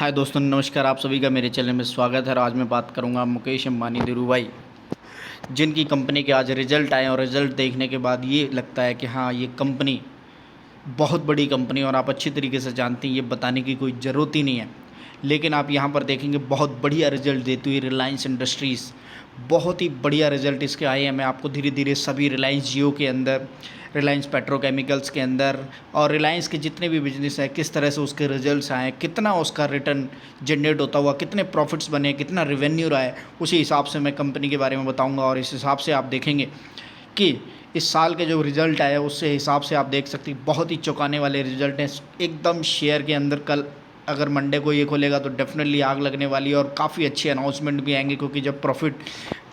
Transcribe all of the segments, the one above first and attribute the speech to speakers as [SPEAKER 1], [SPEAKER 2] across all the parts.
[SPEAKER 1] हाय दोस्तों, नमस्कार। आप सभी का मेरे चैनल में स्वागत है। और आज मैं बात करूंगा मुकेश अंबानी धीरूभाई, जिनकी कंपनी के आज रिजल्ट आए और रिजल्ट देखने के बाद ये लगता है कि हाँ, ये कंपनी बहुत बड़ी कंपनी और आप अच्छी तरीके से जानते हैं, ये बताने की कोई ज़रूरत ही नहीं है। लेकिन आप यहाँ पर देखेंगे बहुत बढ़िया रिजल्ट देती हुई रिलायंस इंडस्ट्रीज़, बहुत ही बढ़िया रिजल्ट इसके आए हैं। मैं आपको धीरे धीरे सभी रिलायंस जियो के अंदर, रिलायंस पेट्रोकेमिकल्स के अंदर और रिलायंस के जितने भी बिजनेस हैं, किस तरह से उसके रिजल्ट्स आए, कितना उसका रिटर्न जनरेट होता हुआ, कितने प्रॉफिट्स बने, कितना रेवेन्यू रहा है, उसी हिसाब से मैं कंपनी के बारे में बताऊंगा। और इस हिसाब से आप देखेंगे कि इस साल के जो रिज़ल्ट आए उससे हिसाब से आप देख सकते हैं बहुत ही चौंकाने वाले रिज़ल्ट हैं एकदम। शेयर के अंदर कल अगर मंडे को ये खोलेगा तो डेफिनेटली आग लगने वाली है और काफ़ी अच्छे अनाउंसमेंट भी आएंगे, क्योंकि जब प्रॉफिट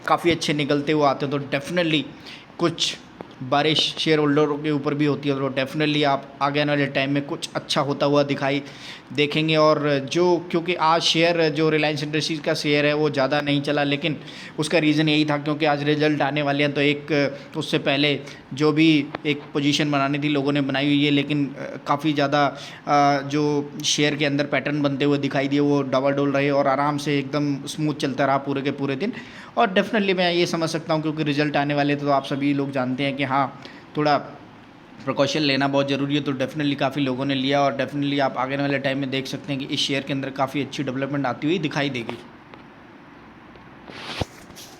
[SPEAKER 1] काफ़ी अच्छे निकलते हुए आते हैं तो डेफिनेटली कुछ बारिश शेयर होल्डरों के ऊपर भी होती है, तो डेफिनेटली आप आगे आने वाले टाइम में कुछ अच्छा होता हुआ दिखाई देखेंगे। और जो क्योंकि आज शेयर जो रिलायंस इंडस्ट्रीज़ का शेयर है वो ज़्यादा नहीं चला, लेकिन उसका रीज़न यही था क्योंकि आज रिजल्ट आने वाले हैं। तो एक उससे पहले जो भी एक पोजीशन बनानी थी लोगों ने बनाई हुई है, लेकिन काफ़ी ज़्यादा जो शेयर के अंदर पैटर्न बनते हुए दिखाई दिए वो डबाडोल रहे और आराम से एकदम स्मूथ चलता रहा पूरे के पूरे दिन। और डेफिनेटली मैं ये समझ सकता हूँ क्योंकि रिजल्ट आने वाले तो आप सभी लोग जानते हैं कि हाँ, थोड़ा प्रिकॉशन लेना बहुत ज़रूरी है। तो डेफिनेटली काफ़ी लोगों ने लिया और डेफिनेटली आप आगे वाले टाइम में देख सकते हैं कि इस शेयर के अंदर काफ़ी अच्छी डेवलपमेंट आती हुई दिखाई देगी।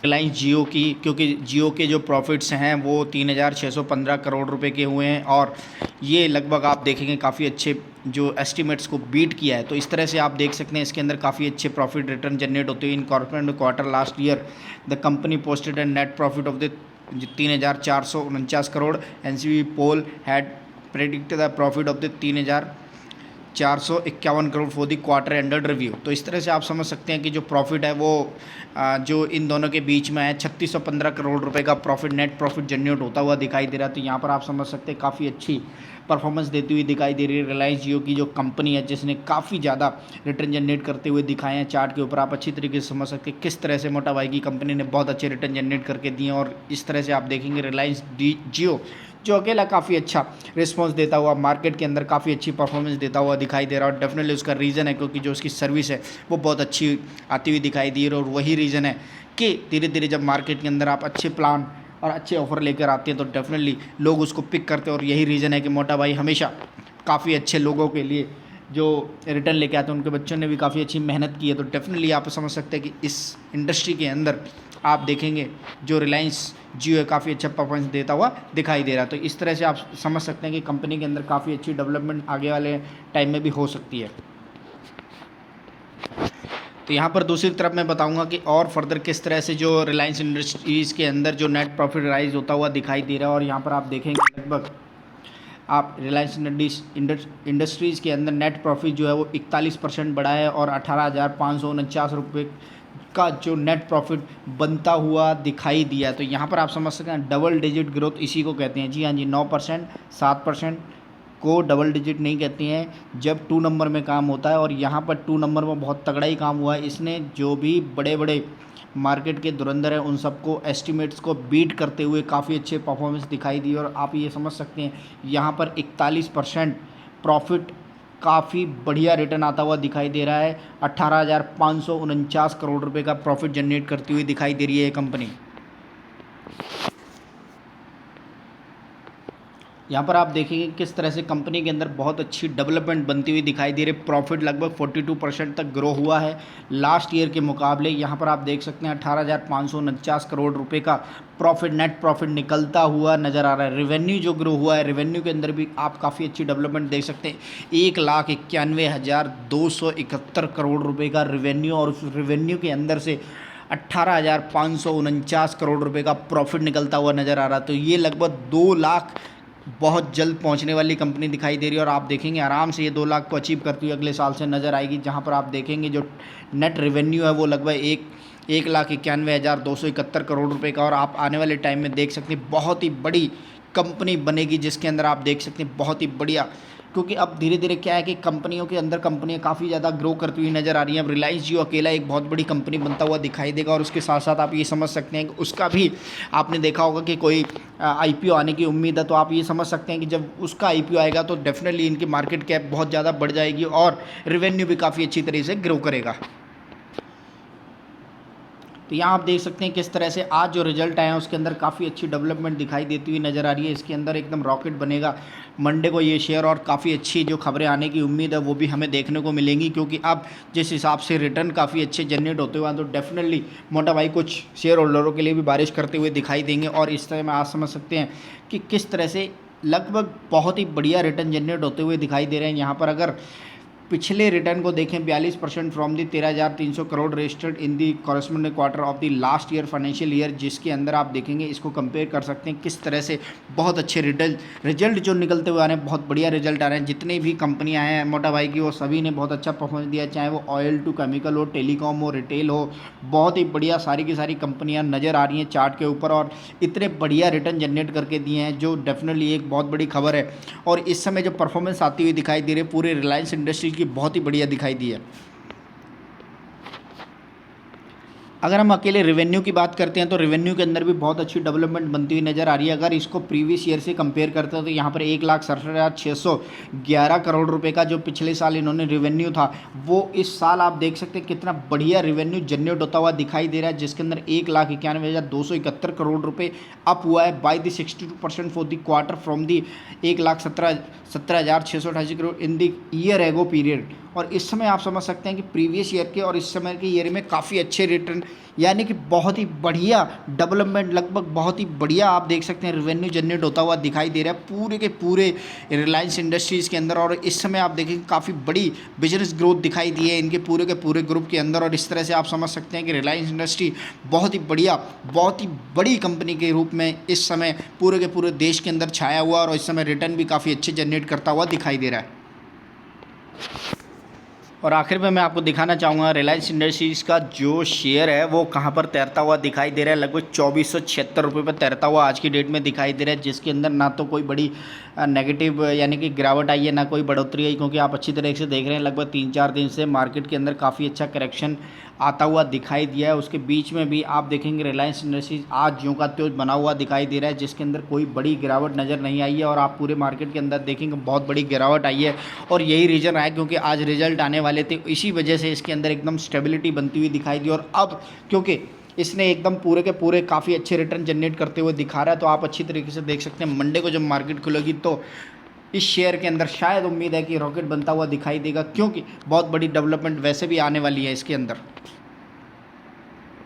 [SPEAKER 1] रिलायंस जियो की, क्योंकि जियो के जो प्रॉफिट्स हैं वो 3,615 करोड़ रुपए के हुए हैं और ये लगभग आप देखेंगे काफ़ी अच्छे जो एस्टिमेट्स को बीट किया है। तो इस तरह से आप देख सकते हैं इसके अंदर काफ़ी अच्छे प्रॉफिट रिटर्न जनरेट होते हैं। In corporate quarter last year the company posted and net profit of the 3,449 crore. NCB poll had predicted the profit of the 3,451 crore for the quarter ended review. तो इस तरह से आप समझ सकते हैं कि जो प्रॉफिट है वो जो इन दोनों के बीच में है 3615 करोड़ रुपए का प्रॉफिट, नेट प्रॉफिट जनरेट होता हुआ दिखाई दे रहा है। तो यहाँ पर आप समझ सकते हैं काफ़ी अच्छी परफॉर्मेंस देती हुई दिखाई दे रही है रिलायंस जियो की जो कंपनी है, जिसने काफ़ी ज़्यादा रिटर्न जनरेट करते हुए दिखाए हैं। चार्ट के ऊपर आप अच्छी तरीके से समझ सकते हैं किस तरह से मोटा भाई की कंपनी ने बहुत अच्छे रिटर्न जनरेट करके दिए। और इस तरह से आप देखेंगे रिलायंस जियो जो अकेला काफ़ी अच्छा रिस्पांस देता हुआ मार्केट के अंदर काफ़ी अच्छी परफॉर्मेंस देता हुआ दिखाई दे रहा है। और डेफिनेटली उसका रीज़न है क्योंकि जो उसकी सर्विस है वो बहुत अच्छी आती हुई दिखाई दी है। और वही रीज़न है कि धीरे धीरे जब मार्केट के अंदर आप अच्छे प्लान और अच्छे ऑफर लेकर आते हैं तो डेफिनेटली लोग उसको पिक करते हैं। और यही रीज़न है कि मोटा भाई हमेशा काफ़ी अच्छे लोगों के लिए जो रिटर्न लेके आते हैं, उनके बच्चों ने भी काफ़ी अच्छी मेहनत की है। तो डेफिनेटली आप समझ सकते हैं कि इस इंडस्ट्री के अंदर आप देखेंगे जो रिलायंस जियो है काफ़ी अच्छा परफॉर्मेंस देता हुआ दिखाई दे रहा है। तो इस तरह से आप समझ सकते हैं कि कंपनी के अंदर काफ़ी अच्छी डेवलपमेंट आगे वाले टाइम में भी हो सकती है। तो यहाँ पर दूसरी तरफ मैं बताऊंगा कि और फर्दर किस तरह से जो रिलायंस इंडस्ट्रीज़ के अंदर जो नेट प्रॉफिट राइज होता हुआ दिखाई दे रहा है। और यहाँ पर आप देखेंगे लगभग आप रिलायंस इंडस्ट्रीज़ के अंदर नेट प्रॉफिट जो है वो 41% बढ़ा है और 18,549 रुपये का जो नेट प्रॉफिट बनता हुआ दिखाई दिया। तो यहाँ पर आप समझ सकते हैं डबल डिजिट ग्रोथ इसी को कहते हैं। जी हाँ जी, 9% 7% को डबल डिजिट नहीं कहते हैं जब 2 नंबर में काम होता है। और यहाँ पर 2 नंबर में बहुत तगड़ा ही काम हुआ है। इसने जो भी बड़े बड़े मार्केट के धुरंधर हैं उन सबको एस्टिमेट्स को बीट करते हुए काफ़ी अच्छे परफॉर्मेंस दिखाई दी। और आप ये समझ सकते हैं यहाँ पर 41% प्रॉफिट काफ़ी बढ़िया रिटर्न आता हुआ दिखाई दे रहा है। 18,549 करोड़ रुपए का प्रॉफिट जनरेट करती हुई दिखाई दे रही है ये कंपनी। यहाँ पर आप देखेंगे किस तरह से कंपनी के अंदर बहुत अच्छी डेवलपमेंट बनती हुई दिखाई दे रही है। प्रॉफिट लगभग 42% तक ग्रो हुआ है लास्ट ईयर के मुकाबले। यहाँ पर आप देख सकते हैं 18,549 करोड़ रुपए का प्रॉफिट, नेट प्रॉफिट निकलता हुआ नज़र आ रहा है। रेवेन्यू जो ग्रो हुआ है, रेवेन्यू के अंदर भी आप काफ़ी अच्छी डेवलपमेंट देख सकते हैं। 1,91,271 करोड़ रुपये का रेवेन्यू और उस रेवेन्यू के अंदर से 18,549 करोड़ रुपए का प्रॉफिट निकलता हुआ नज़र आ रहा है। तो ये लगभग 2 लाख बहुत जल्द पहुंचने वाली कंपनी दिखाई दे रही है। और आप देखेंगे आराम से ये 2 लाख को अचीव करती हुई अगले साल से नज़र आएगी, जहां पर आप देखेंगे जो नेट रेवेन्यू है वो लगभग 1,91,271 करोड़ रुपए का। और आप आने वाले टाइम में देख सकते हैं बहुत ही बड़ी कंपनी बनेगी जिसके अंदर आप देख सकते हैं बहुत ही बढ़िया क्योंकि अब धीरे धीरे क्या है कि कंपनियों के अंदर कंपनियां काफ़ी ज़्यादा ग्रो करती हुई नज़र आ रही हैं। अब रिलायंस जियो अकेला एक बहुत बड़ी कंपनी बनता हुआ दिखाई देगा, और उसके साथ साथ आप ये समझ सकते हैं कि उसका भी आपने देखा होगा कि कोई आईपीओ आने की उम्मीद है, तो आप ये समझ सकते हैं कि जब उसका आईपीओ आएगा तो डेफिनेटली इनकी मार्केट कैप बहुत ज़्यादा बढ़ जाएगी और रेवेन्यू भी काफ़ी अच्छी तरीके से ग्रो करेगा। तो यहाँ आप देख सकते हैं किस तरह से आज जो रिजल्ट आए हैं उसके अंदर काफ़ी अच्छी डेवलपमेंट दिखाई देती हुई नज़र आ रही है। इसके अंदर एकदम रॉकेट बनेगा मंडे को ये शेयर, और काफ़ी अच्छी जो खबरें आने की उम्मीद है वो भी हमें देखने को मिलेंगी, क्योंकि अब जिस हिसाब से रिटर्न काफ़ी अच्छे जनरेट होते हुए तो डेफिनेटली मोटा भाई कुछ शेयर होल्डरों के लिए भी बारिश करते हुए दिखाई देंगे। और इस तरह में आप समझ सकते हैं कि किस तरह से लगभग बहुत ही बढ़िया रिटर्न जनरेट होते हुए दिखाई दे रहे हैं। यहाँ पर अगर पिछले रिटर्न को देखें 42% from the 13,300 crore registered in the corresponding quarter of the last year financial year, जिसके अंदर आप देखेंगे इसको कंपेयर कर सकते हैं किस तरह से बहुत अच्छे रिजल्ट जो निकलते हुए आ रहे हैं, बहुत बढ़िया रिजल्ट आ रहे हैं। जितनी भी कंपनियां हैं मोटा भाई की वो सभी ने बहुत अच्छा परफॉर्मेंस दिया, चाहे वो ऑयल टू केमिकल हो, टेलीकॉम हो, रिटेल हो, बहुत ही बढ़िया सारी की सारी कंपनियाँ नज़र आ रही हैं चार्ट के ऊपर, और इतने बढ़िया रिटर्न जनरेट करके दिए हैं जो डेफिनेटली एक बहुत बड़ी खबर है। और इस समय जो परफॉर्मेंस आती हुई दिखाई दे रही है पूरे रिलायंस इंडस्ट्रीज की बहुत ही बढ़िया दिखाई दी है। अगर हम अकेले रेवेन्यू की बात करते हैं तो रेवेन्यू के अंदर भी बहुत अच्छी डेवलपमेंट बनती हुई नज़र आ रही है। अगर इसको प्रीवियस ईयर से कंपेयर करते हैं तो यहाँ पर 1,67,611 करोड़ रुपए का जो पिछले साल इन्होंने रेवेन्यू था, वो इस साल आप देख सकते हैं कितना बढ़िया रेवेन्यू जनरेट होता हुआ दिखाई दे रहा है, जिसके अंदर 1,91,271 करोड़ रुपये अप हुआ है by the 62% for the quarter from the 1,17,688 crore in the year ago period. और इस समय आप समझ सकते हैं कि प्रीवियस ईयर के और इस समय के ईयर में काफ़ी अच्छे रिटर्न, यानी कि बहुत ही बढ़िया डेवलपमेंट, लगभग बहुत ही बढ़िया आप देख सकते हैं रेवेन्यू जनरेट होता हुआ दिखाई दे रहा है पूरे के पूरे रिलायंस इंडस्ट्रीज़ के अंदर। और इस समय आप देखेंगे काफ़ी बड़ी बिजनेस ग्रोथ दिखाई दी है इनके पूरे के पूरे ग्रुप के अंदर। और इस तरह से आप समझ सकते हैं कि रिलायंस इंडस्ट्री बहुत ही बढ़िया, बहुत ही बड़ी कंपनी के रूप में इस समय पूरे के पूरे देश के अंदर छाया हुआ, और इस समय रिटर्न भी काफ़ी अच्छे जनरेट करता हुआ दिखाई दे रहा है। और आखिर में मैं आपको दिखाना चाहूँगा रिलायंस इंडस्ट्रीज़ का जो शेयर है वो कहाँ पर तैरता हुआ दिखाई दे रहा है। लगभग 2476 रुपये पर तैरता हुआ आज की डेट में दिखाई दे रहा है, जिसके अंदर ना तो कोई बड़ी नेगेटिव यानी कि गिरावट आई है, ना कोई बढ़ोतरी आई, क्योंकि आप अच्छी तरीके से देख रहे हैं लगभग 3-4 दिन से मार्केट के अंदर काफ़ी अच्छा करेक्शन आता हुआ दिखाई दिया है। उसके बीच में भी आप देखेंगे रिलायंस इंडस्ट्रीज आज ज्यों का त्यों बना हुआ दिखाई दे रहा है, जिसके अंदर कोई बड़ी गिरावट नज़र नहीं आई है। और आप पूरे मार्केट के अंदर देखेंगे बहुत बड़ी गिरावट आई है, और यही रीज़न है क्योंकि आज रिजल्ट आने वाले थे, इसी वजह से इसके अंदर एकदम स्टेबिलिटी बनती हुई दिखाई दी। और अब क्योंकि इसने एकदम पूरे के पूरे काफ़ी अच्छे रिटर्न जनरेट करते हुए दिखा रहा है, तो आप अच्छी तरीके से देख सकते हैं मंडे को जब मार्केट खुलेगी तो इस शेयर के अंदर शायद उम्मीद है कि रॉकेट बनता हुआ दिखाई देगा, क्योंकि बहुत बड़ी डेवलपमेंट वैसे भी आने वाली है इसके अंदर।